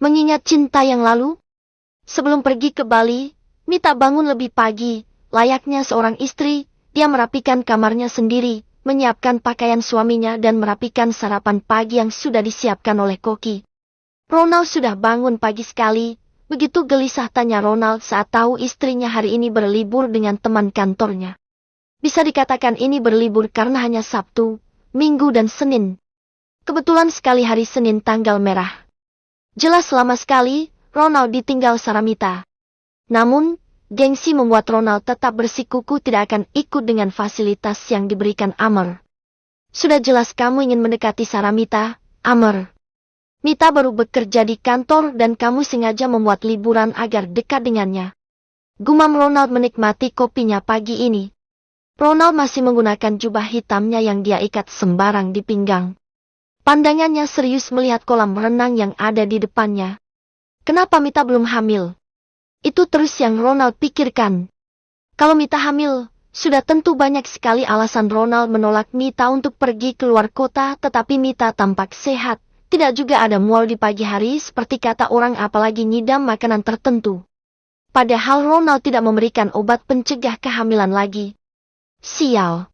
Mengingat cinta yang lalu, sebelum pergi ke Bali, Mita bangun lebih pagi, layaknya seorang istri, dia merapikan kamarnya sendiri, menyiapkan pakaian suaminya dan merapikan sarapan pagi yang sudah disiapkan oleh Koki. Ronald sudah bangun pagi sekali, begitu gelisah tanya Ronald saat tahu istrinya hari ini berlibur dengan teman kantornya. Bisa dikatakan ini berlibur karena hanya Sabtu, Minggu dan Senin. Kebetulan sekali hari Senin tanggal merah. Jelas lama sekali, Ronald ditinggal Saramita. Namun, gengsi membuat Ronald tetap bersikukuh tidak akan ikut dengan fasilitas yang diberikan Amr. Sudah jelas kamu ingin mendekati Saramita, Amr. Mita baru bekerja di kantor dan kamu sengaja membuat liburan agar dekat dengannya. Gumam Ronald menikmati kopinya pagi ini. Ronald masih menggunakan jubah hitamnya yang dia ikat sembarang di pinggang. Pandangannya serius melihat kolam renang yang ada di depannya. Kenapa Mita belum hamil? Itu terus yang Ronald pikirkan. Kalau Mita hamil, sudah tentu banyak sekali alasan Ronald menolak Mita untuk pergi keluar kota, tetapi Mita tampak sehat. Tidak juga ada mual di pagi hari seperti kata orang apalagi ngidam makanan tertentu. Padahal Ronald tidak memberikan obat pencegah kehamilan lagi. Sial.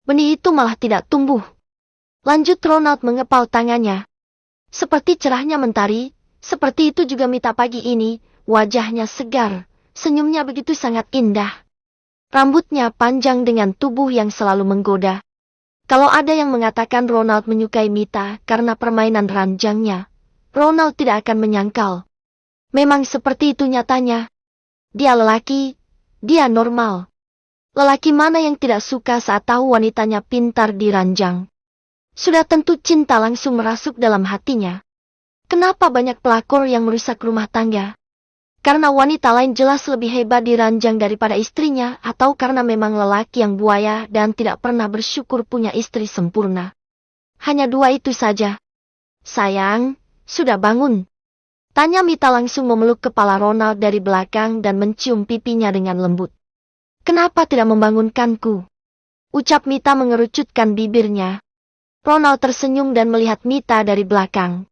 Benih itu malah tidak tumbuh. Lanjut Ronald mengepal tangannya. Seperti cerahnya mentari, seperti itu juga Mita pagi ini, wajahnya segar, senyumnya begitu sangat indah. Rambutnya panjang dengan tubuh yang selalu menggoda. Kalau ada yang mengatakan Ronald menyukai Mita karena permainan ranjangnya, Ronald tidak akan menyangkal. Memang seperti itu nyatanya. Dia lelaki, dia normal. Lelaki mana yang tidak suka saat tahu wanitanya pintar diranjang? Sudah tentu cinta langsung merasuk dalam hatinya. Kenapa banyak pelakor yang merusak rumah tangga? Karena wanita lain jelas lebih hebat diranjang daripada istrinya atau karena memang lelaki yang buaya dan tidak pernah bersyukur punya istri sempurna. Hanya dua itu saja. Sayang, sudah bangun? Tanya Mita langsung memeluk kepala Ronald dari belakang dan mencium pipinya dengan lembut. Kenapa tidak membangunkanku? Ucap Mita mengerucutkan bibirnya. Ronald tersenyum dan melihat Mita dari belakang.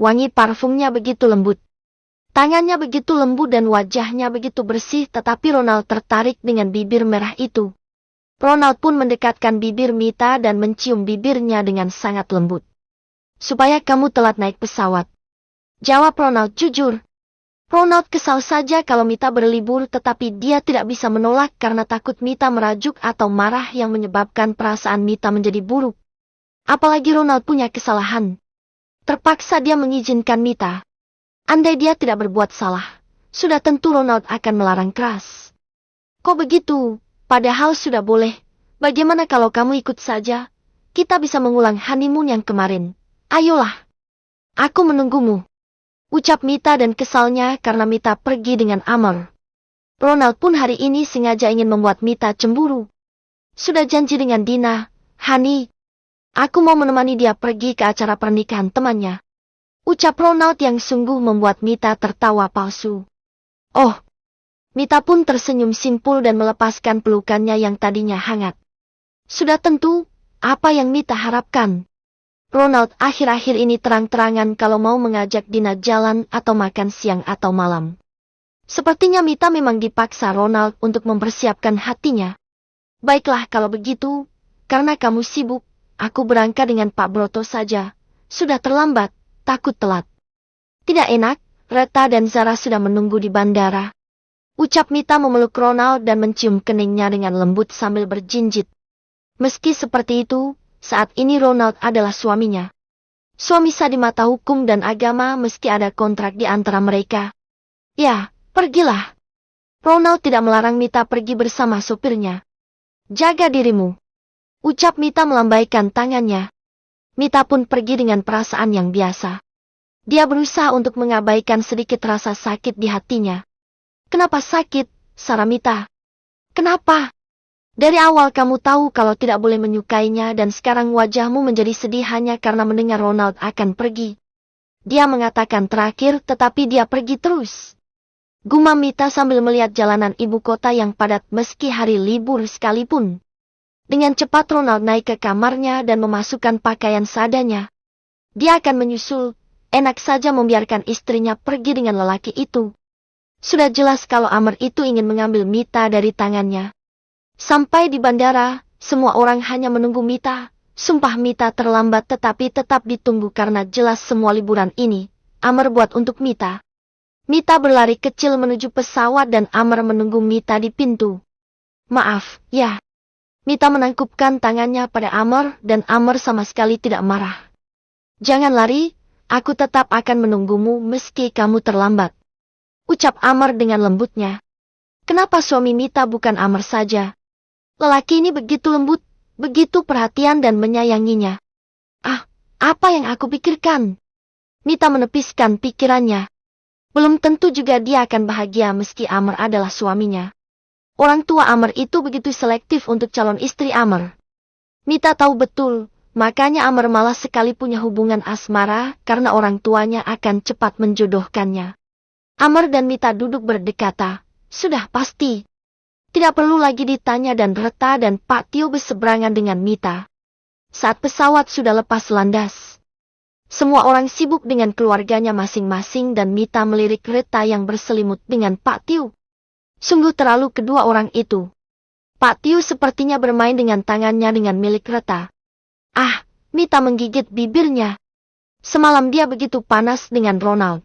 Wangi parfumnya begitu lembut. Tangannya begitu lembut dan wajahnya begitu bersih, tetapi Ronald tertarik dengan bibir merah itu. Ronald pun mendekatkan bibir Mita dan mencium bibirnya dengan sangat lembut. Supaya kamu telat naik pesawat. Jawab Ronald jujur. Ronald kesal saja kalau Mita berlibur, tetapi dia tidak bisa menolak karena takut Mita merajuk atau marah yang menyebabkan perasaan Mita menjadi buruk. Apalagi Ronald punya kesalahan. Terpaksa dia mengizinkan Mita. Andai dia tidak berbuat salah, sudah tentu Ronald akan melarang keras. Kok begitu? Padahal sudah boleh. Bagaimana kalau kamu ikut saja? Kita bisa mengulang honeymoon yang kemarin. Ayolah. Aku menunggumu. Ucap Mita dan kesalnya karena Mita pergi dengan Amr. Ronald pun hari ini sengaja ingin membuat Mita cemburu. Sudah janji dengan Dina, Hani. Aku mau menemani dia pergi ke acara pernikahan temannya. Ucap Ronald yang sungguh membuat Mita tertawa palsu. Oh. Mita pun tersenyum simpul dan melepaskan pelukannya yang tadinya hangat. Sudah tentu, apa yang Mita harapkan? Ronald akhir-akhir ini terang-terangan kalau mau mengajak Dina jalan atau makan siang atau malam. Sepertinya Mita memang dipaksa Ronald untuk mempersiapkan hatinya. Baiklah kalau begitu, karena kamu sibuk, aku berangkat dengan Pak Broto saja. Sudah terlambat. Takut telat. Tidak enak, Reta dan Zara sudah menunggu di bandara. Ucap Mita memeluk Ronald dan mencium keningnya dengan lembut sambil berjinjit. Meski seperti itu, saat ini Ronald adalah suaminya. Suami sah di mata hukum dan agama meski ada kontrak di antara mereka. Ya, pergilah. Ronald tidak melarang Mita pergi bersama sopirnya. Jaga dirimu. Ucap Mita melambaikan tangannya. Mita pun pergi dengan perasaan yang biasa. Dia berusaha untuk mengabaikan sedikit rasa sakit di hatinya. Kenapa sakit, Saramita? Kenapa? Dari awal kamu tahu kalau tidak boleh menyukainya dan sekarang wajahmu menjadi sedih hanya karena mendengar Ronald akan pergi. Dia mengatakan terakhir tetapi dia pergi terus. Gumam Mita sambil melihat jalanan ibu kota yang padat meski hari libur sekalipun. Dengan cepat Ronald naik ke kamarnya dan memasukkan pakaian seadanya. Dia akan menyusul, enak saja membiarkan istrinya pergi dengan lelaki itu. Sudah jelas kalau Amr itu ingin mengambil Mita dari tangannya. Sampai di bandara, semua orang hanya menunggu Mita. Sumpah Mita terlambat tetapi tetap ditunggu karena jelas semua liburan ini Amr buat untuk Mita. Mita berlari kecil menuju pesawat dan Amr menunggu Mita di pintu. Maaf, ya. Mita menangkupkan tangannya pada Amr dan Amr sama sekali tidak marah. Jangan lari, aku tetap akan menunggumu meski kamu terlambat. Ucap Amr dengan lembutnya. Kenapa suami Mita bukan Amr saja? Lelaki ini begitu lembut, begitu perhatian dan menyayanginya. Ah, apa yang aku pikirkan? Mita menepiskan pikirannya. Belum tentu juga dia akan bahagia meski Amr adalah suaminya. Orang tua Amr itu begitu selektif untuk calon istri Amr. Mita tahu betul, makanya Amr malas sekali punya hubungan asmara karena orang tuanya akan cepat menjodohkannya. Amr dan Mita duduk berdekatan. Sudah pasti. Tidak perlu lagi ditanya dan Reta dan Pak Tio berseberangan dengan Mita. Saat pesawat sudah lepas landas. Semua orang sibuk dengan keluarganya masing-masing dan Mita melirik Reta yang berselimut dengan Pak Tio. Sungguh terlalu kedua orang itu. Pak Tio sepertinya bermain dengan tangannya dengan milik Reta. Ah, Mita menggigit bibirnya. Semalam dia begitu panas dengan Ronald.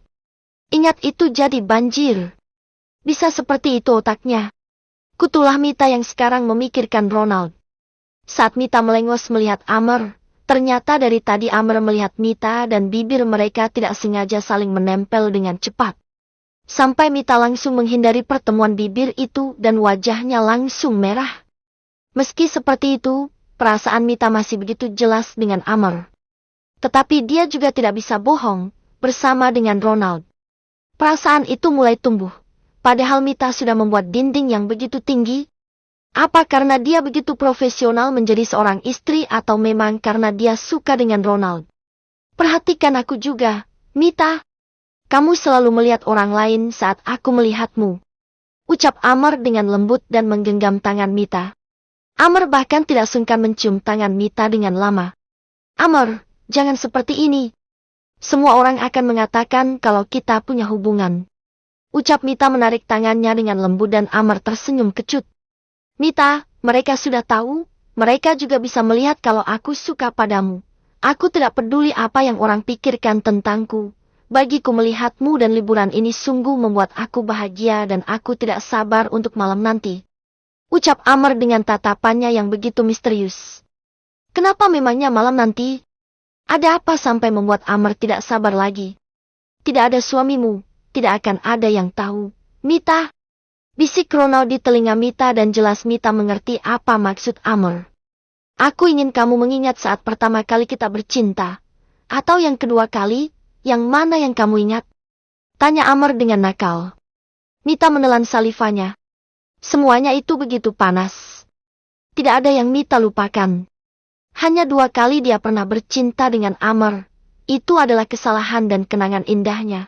Ingat itu jadi banjir. Bisa seperti itu otaknya. Kutulah Mita yang sekarang memikirkan Ronald. Saat Mita melengos melihat Amr, ternyata dari tadi Amr melihat Mita dan bibir mereka tidak sengaja saling menempel dengan cepat. Sampai Mita langsung menghindari pertemuan bibir itu dan wajahnya langsung merah. Meski seperti itu, perasaan Mita masih begitu jelas dengan Amr. Tetapi dia juga tidak bisa bohong, bersama dengan Ronald. Perasaan itu mulai tumbuh. Padahal Mita sudah membuat dinding yang begitu tinggi. Apa karena dia begitu profesional menjadi seorang istri atau memang karena dia suka dengan Ronald? Perhatikan aku juga, Mita. Kamu selalu melihat orang lain saat aku melihatmu. Ucap Amr dengan lembut dan menggenggam tangan Mita. Amr bahkan tidak sungkan mencium tangan Mita dengan lama. Amr, jangan seperti ini. Semua orang akan mengatakan kalau kita punya hubungan. Ucap Mita menarik tangannya dengan lembut dan Amr tersenyum kecut. Mita, mereka sudah tahu, mereka juga bisa melihat kalau aku suka padamu. Aku tidak peduli apa yang orang pikirkan tentangku. Bagiku melihatmu dan liburan ini sungguh membuat aku bahagia dan aku tidak sabar untuk malam nanti. Ucap Amr dengan tatapannya yang begitu misterius. Kenapa memangnya malam nanti? Ada apa sampai membuat Amr tidak sabar lagi? Tidak ada suamimu. Tidak akan ada yang tahu, Mita. Bisik Ronald di telinga Mita dan jelas Mita mengerti apa maksud Amr. Aku ingin kamu mengingat saat pertama kali kita bercinta. Atau yang kedua kali, yang mana yang kamu ingat? Tanya Amr dengan nakal. Mita menelan salivanya. Semuanya itu begitu panas. Tidak ada yang Mita lupakan. Hanya 2 kali dia pernah bercinta dengan Amr. Itu adalah kesalahan dan kenangan indahnya.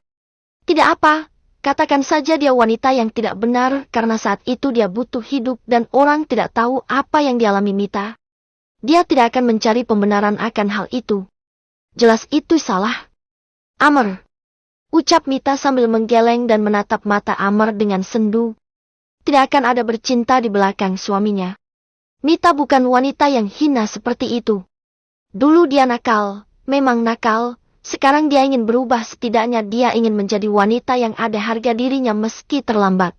Tidak apa, katakan saja dia wanita yang tidak benar karena saat itu dia butuh hidup dan orang tidak tahu apa yang dialami Mita. Dia tidak akan mencari pembenaran akan hal itu. Jelas itu salah. Amr. Ucap Mita sambil menggeleng dan menatap mata Amr dengan sendu. Tidak akan ada bercinta di belakang suaminya. Mita bukan wanita yang hina seperti itu. Dulu dia nakal, memang nakal. Sekarang dia ingin berubah, setidaknya dia ingin menjadi wanita yang ada harga dirinya meski terlambat.